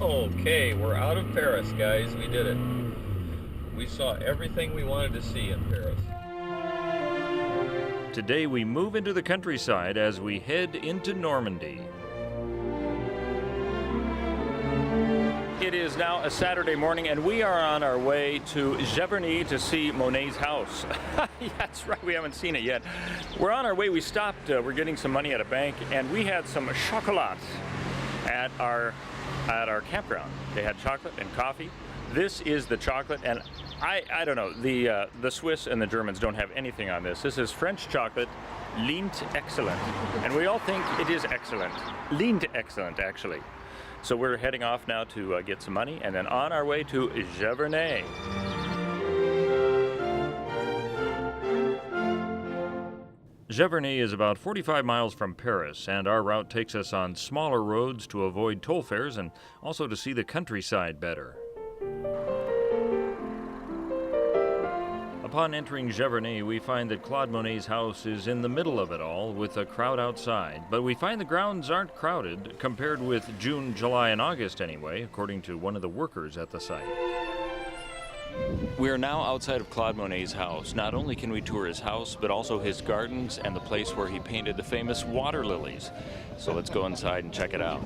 Okay, we're out of Paris, guys. We did it. We saw everything we wanted to see in Paris. Today we move into the countryside as we head into Normandy. It is now a Saturday morning and we are on our way to Giverny to see Monet's house. That's right, we haven't seen it yet. We're on our way, we stopped, we're getting some money at a bank, and we had some chocolat at our campground. They had chocolate and coffee. This is the chocolate, and I don't know, the Swiss and the Germans don't have anything on this. This is French chocolate, Lindt Excellent, and we all think it is excellent. Lindt Excellent, actually. So we're heading off now to get some money, and then on our way to Giverny. Giverny is about 45 miles from Paris, and our route takes us on smaller roads to avoid toll fares and also to see the countryside better. Upon entering Giverny, we find that Claude Monet's house is in the middle of it all, with a crowd outside. But we find the grounds aren't crowded, compared with June, July, and August anyway, according to one of the workers at the site. We are now outside of Claude Monet's house. Not only can we tour his house, but also his gardens and the place where he painted the famous water lilies. So let's go inside and check it out.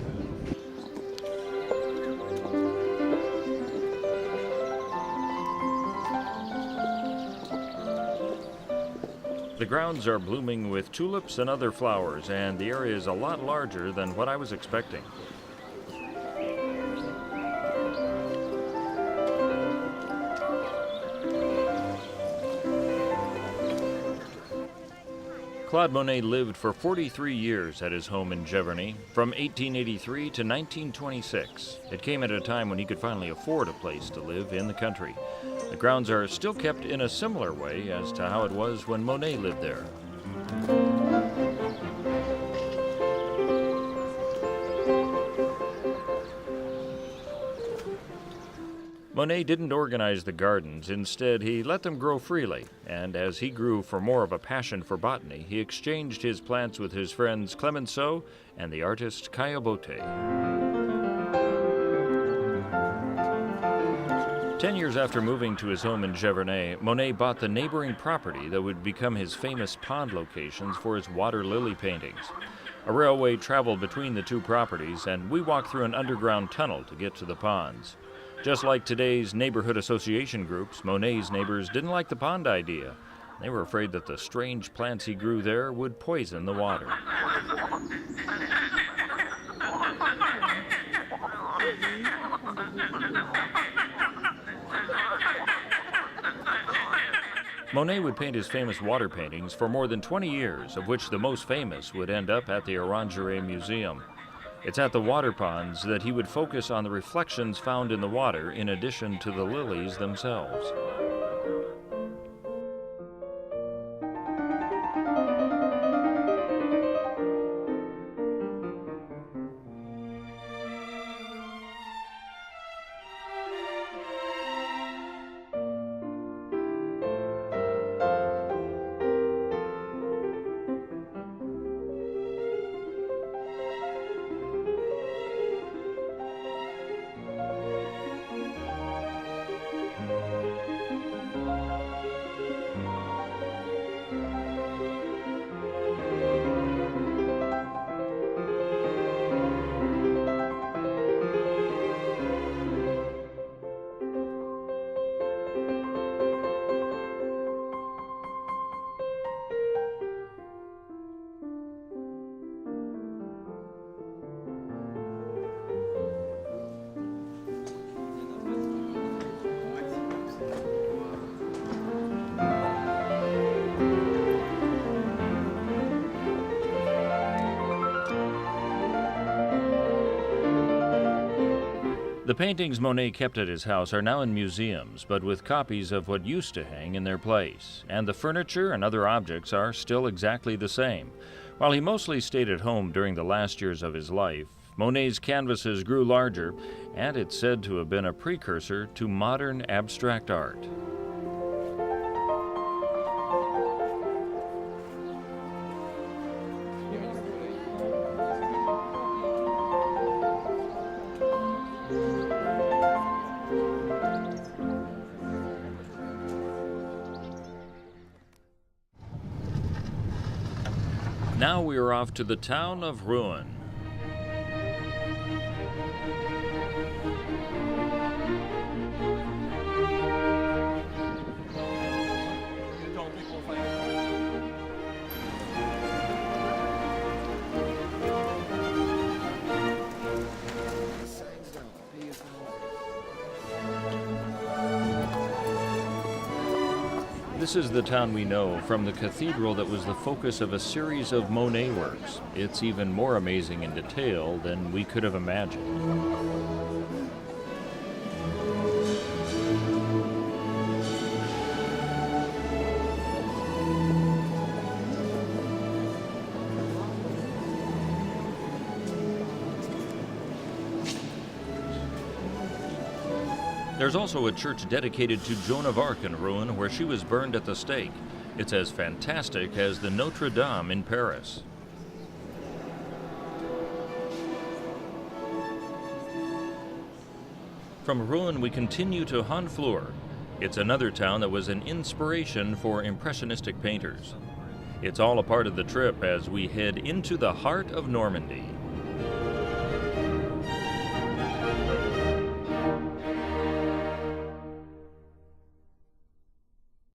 The grounds are blooming with tulips and other flowers, and the area is a lot larger than what I was expecting. Claude Monet lived for 43 years at his home in Giverny, from 1883 to 1926. It came at a time when he could finally afford a place to live in the country. The grounds are still kept in a similar way as to how it was when Monet lived there. Monet didn't organize the gardens. Instead, he let them grow freely, and as he grew for more of a passion for botany, he exchanged his plants with his friends Clemenceau and the artist Caillebotte. 10 years after moving to his home in Giverny, Monet bought the neighboring property that would become his famous pond locations for his water lily paintings. A railway traveled between the two properties, and we walked through an underground tunnel to get to the ponds. Just like today's neighborhood association groups, Monet's neighbors didn't like the pond idea. They were afraid that the strange plants he grew there would poison the water. Monet would paint his famous water paintings for more than 20 years, of which the most famous would end up at the Orangerie Museum. It's at the water ponds that he would focus on the reflections found in the water in addition to the lilies themselves. The paintings Monet kept at his house are now in museums, but with copies of what used to hang in their place, and the furniture and other objects are still exactly the same. While he mostly stayed at home during the last years of his life, Monet's canvases grew larger, and it's said to have been a precursor to modern abstract art. Now we are off to the town of Rouen. This is the town we know from the cathedral that was the focus of a series of Monet works. It's even more amazing in detail than we could have imagined. There's also a church dedicated to Joan of Arc in Rouen, where she was burned at the stake. It's as fantastic as the Notre Dame in Paris. From Rouen, we continue to Honfleur. It's another town that was an inspiration for Impressionistic painters. It's all a part of the trip as we head into the heart of Normandy.